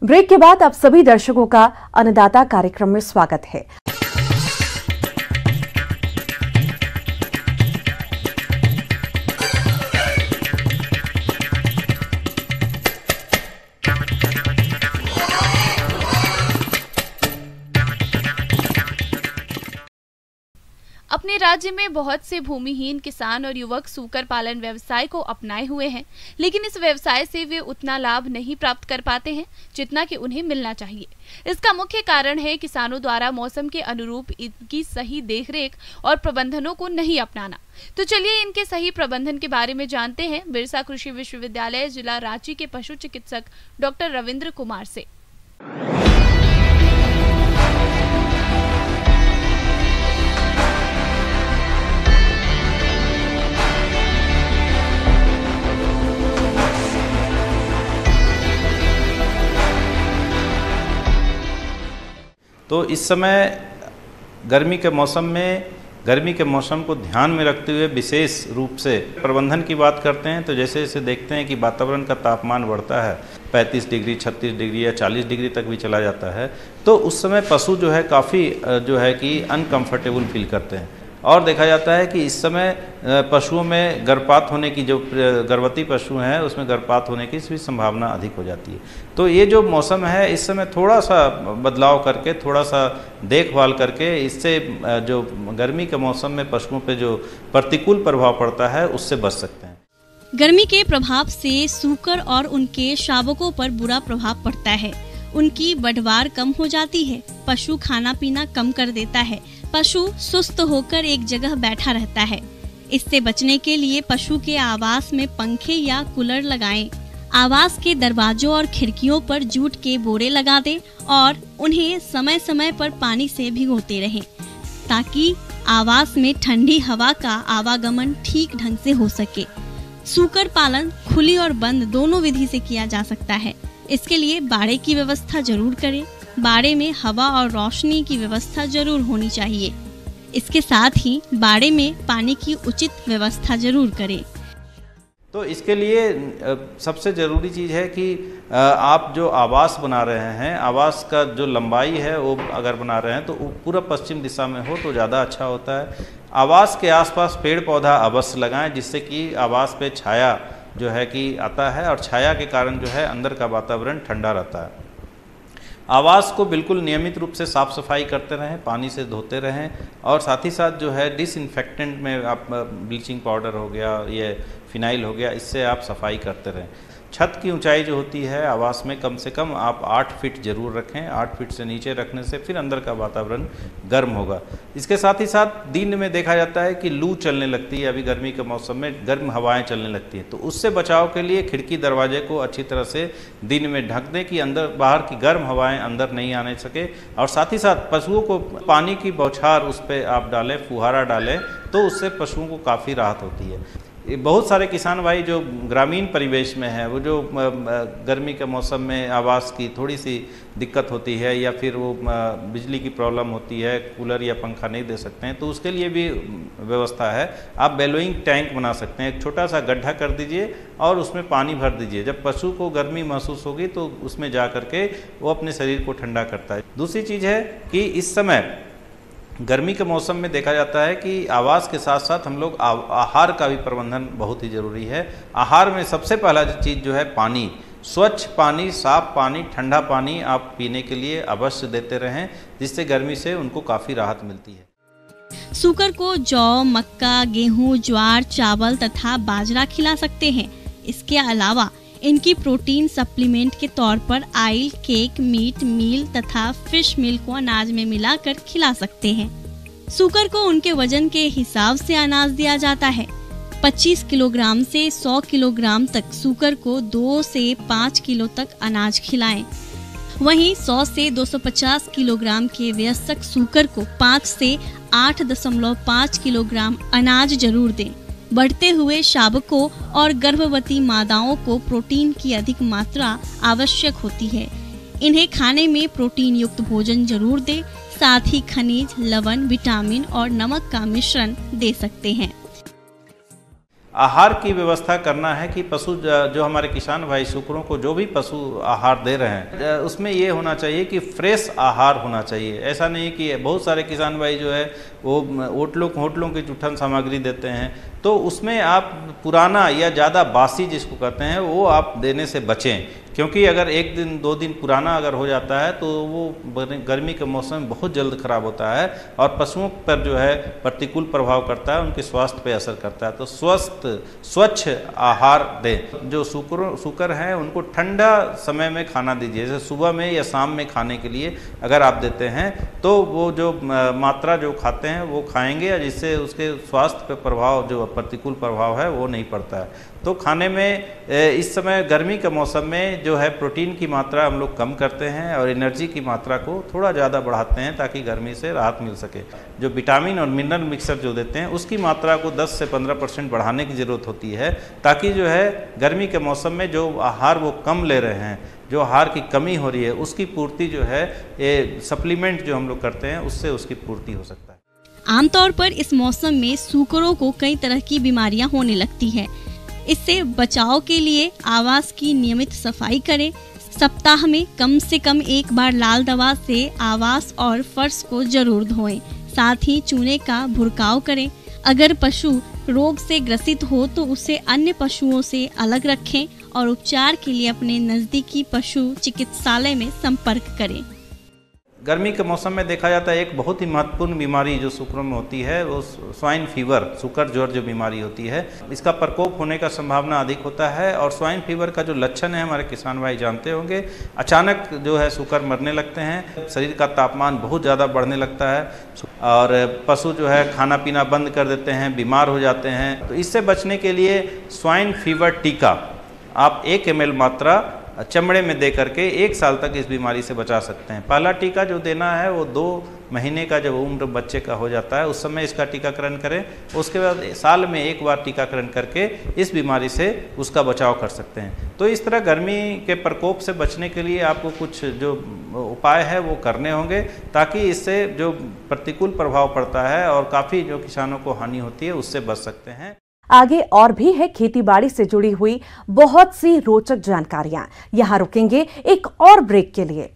Break के बाद आप सभी दर्शकों का अन्नदाता कार्यक्रम में स्वागत है। अपने राज्य में बहुत से भूमिहीन किसान और युवक सूकर पालन व्यवसाय को अपनाए हुए हैं, लेकिन इस व्यवसाय से वे उतना लाभ नहीं प्राप्त कर पाते हैं जितना कि उन्हें मिलना चाहिए। इसका मुख्य कारण है किसानों द्वारा मौसम के अनुरूप इनकी सही देखरेख और प्रबंधनों को नहीं अपनाना। तो चलिए इनके सही प्रबंधन के बारे में जानते हैं बिरसा कृषि विश्वविद्यालय जिला रांची के पशु चिकित्सक डॉक्टर रविंद्र कुमार से। तो इस समय गर्मी के मौसम को ध्यान में रखते हुए विशेष रूप से प्रबंधन की बात करते हैं। तो जैसे जैसे देखते हैं कि वातावरण का तापमान बढ़ता है, 35 डिग्री 36 डिग्री या 40 डिग्री तक भी चला जाता है, तो उस समय पशु जो है काफ़ी जो है कि अनकंफर्टेबल फील करते हैं। और देखा जाता है कि इस समय पशुओं में गर्भपात होने की, जो गर्भवती पशु हैं उसमें गर्भपात होने की भी संभावना अधिक हो जाती है। तो ये जो मौसम है इस समय थोड़ा सा बदलाव करके, थोड़ा सा देखभाल करके, इससे जो गर्मी के मौसम में पशुओं पे जो प्रतिकूल प्रभाव पड़ता है उससे बच सकते हैं। गर्मी के प्रभाव से सूकर और उनके शावकों पर बुरा प्रभाव पड़ता है। उनकी बढ़वार कम हो जाती है, पशु खाना पीना कम कर देता है, पशु सुस्त होकर एक जगह बैठा रहता है। इससे बचने के लिए पशु के आवास में पंखे या कूलर लगाएं। आवास के दरवाजों और खिड़कियों पर जूट के बोरे लगा दें और उन्हें समय समय पर पानी से भिगोते रहें, ताकि आवास में ठंडी हवा का आवागमन ठीक ढंग से हो सके। सूकर पालन खुली और बंद दोनों विधि से किया जा सकता है। इसके लिए बाड़े की व्यवस्था जरूर करें। बाड़े में हवा और रोशनी की व्यवस्था जरूर होनी चाहिए। इसके साथ ही बाड़े में पानी की उचित व्यवस्था जरूर करें। तो इसके लिए सबसे ज़रूरी चीज़ है कि आप जो आवास बना रहे हैं, आवास का जो लंबाई है वो अगर बना रहे हैं तो पूरा पश्चिम दिशा में हो तो ज़्यादा अच्छा होता है। आवास के आसपास पेड़ पौधा अवश्य लगाएं, जिससे कि आवास पे छाया जो है कि आता है और छाया के कारण जो है अंदर का वातावरण ठंडा रहता है। आवास को बिल्कुल नियमित रूप से साफ़ सफाई करते रहें, पानी से धोते रहें और साथ ही साथ जो है डिसइंफेक्टेंट में आप ब्लीचिंग पाउडर हो गया, ये फिनाइल हो गया, इससे आप सफाई करते रहें। छत की ऊंचाई जो होती है आवास में कम से कम आप 8 फीट जरूर रखें। 8 फीट से नीचे रखने से फिर अंदर का वातावरण गर्म होगा। इसके साथ ही साथ दिन में देखा जाता है कि लू चलने लगती है, अभी गर्मी के मौसम में गर्म हवाएं चलने लगती हैं, तो उससे बचाव के लिए खिड़की दरवाजे को अच्छी तरह से दिन में ढक दें कि अंदर बाहर की गर्म हवाएं अंदर नहीं आने सके। और साथ ही साथ पशुओं को पानी की बौछार उस पर आप डालें, फुहारा डालें, तो उससे पशुओं को काफ़ी राहत होती है। बहुत सारे किसान भाई जो ग्रामीण परिवेश में हैं, वो जो गर्मी के मौसम में आवास की थोड़ी सी दिक्कत होती है या फिर वो बिजली की प्रॉब्लम होती है, कूलर या पंखा नहीं दे सकते हैं, तो उसके लिए भी व्यवस्था है। आप बेलोइंग टैंक बना सकते हैं, एक छोटा सा गड्ढा कर दीजिए और उसमें पानी भर दीजिए। जब पशु को गर्मी महसूस होगी तो उसमें जा करके वो अपने शरीर को ठंडा करता है। दूसरी चीज़ है कि इस समय गर्मी के मौसम में देखा जाता है कि आवास के साथ साथ हम लोग आहार का भी प्रबंधन बहुत ही ज़रूरी है। आहार में सबसे पहला चीज़ जो है पानी, स्वच्छ पानी, साफ पानी, ठंडा पानी आप पीने के लिए अवश्य देते रहें, जिससे गर्मी से उनको काफ़ी राहत मिलती है। सूकर को जौ, मक्का, गेहूं, ज्वार, चावल तथा बाजरा खिला सकते हैं। इसके अलावा इनकी प्रोटीन सप्लीमेंट के तौर पर आइल, केक, मीट, मील तथा फिश मील को अनाज में मिलाकर खिला सकते हैं। सूकर को उनके वजन के हिसाब से अनाज दिया जाता है। 25 किलोग्राम से 100 किलोग्राम तक सूकर को 2 से 5 किलो तक अनाज खिलाएं। वहीं 100 से 250 किलोग्राम के वयस्क सूकर को 5 से 8.5 किलोग्राम अनाज जरूर दें। बढ़ते हुए शावकों और गर्भवती मादाओं को प्रोटीन की अधिक मात्रा आवश्यक होती है। इन्हें खाने में प्रोटीन युक्त भोजन जरूर दें। साथ ही खनिज, लवण, विटामिन और नमक का मिश्रण दे सकते हैं। आहार की व्यवस्था करना है कि पशु जो हमारे किसान भाई सूकरों को जो भी पशु आहार दे रहे हैं उसमें ये होना चाहिए कि फ्रेश आहार होना चाहिए। ऐसा नहीं कि बहुत सारे किसान भाई जो है वो होटलों की जूठन सामग्री देते हैं, तो उसमें आप पुराना या ज़्यादा बासी जिसको कहते हैं वो आप देने से बचें, क्योंकि अगर 1 दिन 2 दिन पुराना अगर हो जाता है तो वो गर्मी के मौसम में बहुत जल्द खराब होता है और पशुओं पर जो है प्रतिकूल प्रभाव करता है, उनके स्वास्थ्य पे असर करता है। तो स्वच्छ आहार दें। जो सूकर हैं उनको ठंडा समय में खाना दीजिए, जैसे सुबह में या शाम में खाने के लिए अगर आप देते हैं तो वो जो मात्रा जो खाते हैं वो खाएंगे, जिससे उसके स्वास्थ्य पे प्रभाव जो प्रतिकूल प्रभाव है वो नहीं पड़ता है। तो खाने में इस समय गर्मी के मौसम में जो है प्रोटीन की मात्रा हम लोग कम करते हैं और एनर्जी की मात्रा को थोड़ा ज़्यादा बढ़ाते हैं ताकि गर्मी से राहत मिल सके। जो विटामिन और मिनरल मिक्सर जो देते हैं उसकी मात्रा को 10 से 15% बढ़ाने की ज़रूरत होती है, ताकि जो है गर्मी के मौसम में जो आहार वो कम ले रहे हैं, जो आहार की कमी हो रही है, उसकी पूर्ति जो है ये सप्लीमेंट जो हम लोग करते हैं उससे उसकी पूर्ति हो सकता है। आमतौर पर इस मौसम में सूकरों को कई तरह की बीमारियां होने लगती हैं। इससे बचाव के लिए आवास की नियमित सफाई करें। सप्ताह में कम से कम 1 बार लाल दवा से आवास और फर्श को जरूर धोएं। साथ ही चूने का भुरकाव करें। अगर पशु रोग से ग्रसित हो तो उसे अन्य पशुओं से अलग रखें और उपचार के लिए अपने नजदीकी पशु चिकित्सालय में संपर्क करें। गर्मी के मौसम में देखा जाता है एक बहुत ही महत्वपूर्ण बीमारी जो सूकरों में होती है वो स्वाइन फीवर, सूकर ज्वर जो बीमारी होती है, इसका प्रकोप होने का संभावना अधिक होता है। और स्वाइन फीवर का जो लक्षण है हमारे किसान भाई जानते होंगे, अचानक जो है सूकर मरने लगते हैं, शरीर का तापमान बहुत ज़्यादा बढ़ने लगता है और पशु जो है खाना पीना बंद कर देते हैं, बीमार हो जाते हैं। तो इससे बचने के लिए स्वाइन फीवर टीका आप 1 ml मात्रा चमड़े में दे करके 1 साल तक इस बीमारी से बचा सकते हैं। पहला टीका जो देना है वो 2 महीने का जब उम्र बच्चे का हो जाता है उस समय इसका टीकाकरण करें। उसके बाद साल में 1 बार टीकाकरण करके इस बीमारी से उसका बचाव कर सकते हैं। तो इस तरह गर्मी के प्रकोप से बचने के लिए आपको कुछ जो उपाय है वो करने होंगे, ताकि इससे जो प्रतिकूल प्रभाव पड़ता है और काफ़ी जो किसानों को हानि होती है उससे बच सकते हैं। आगे और भी है खेतीबाड़ी से जुड़ी हुई बहुत सी रोचक जानकारियां। यहां रुकेंगे एक और ब्रेक के लिए।